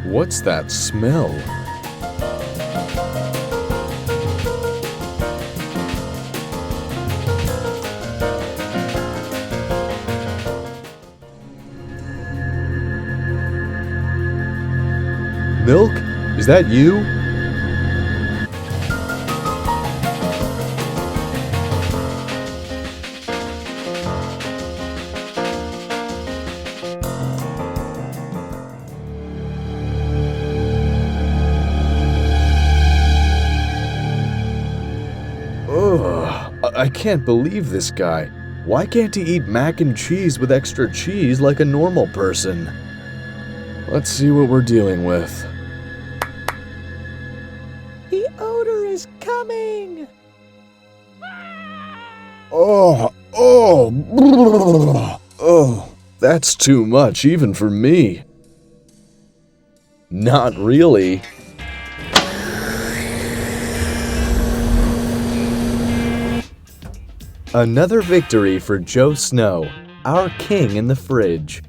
What's that smell? Milk? Is that you? Ugh, I can't believe this guy. Why can't he eat mac and cheese with extra cheese like a normal person? Let's see what we're dealing with. The odor is coming! Oh, that's too much even for me. Not really. Another victory for Joe Snow, our king in the fridge.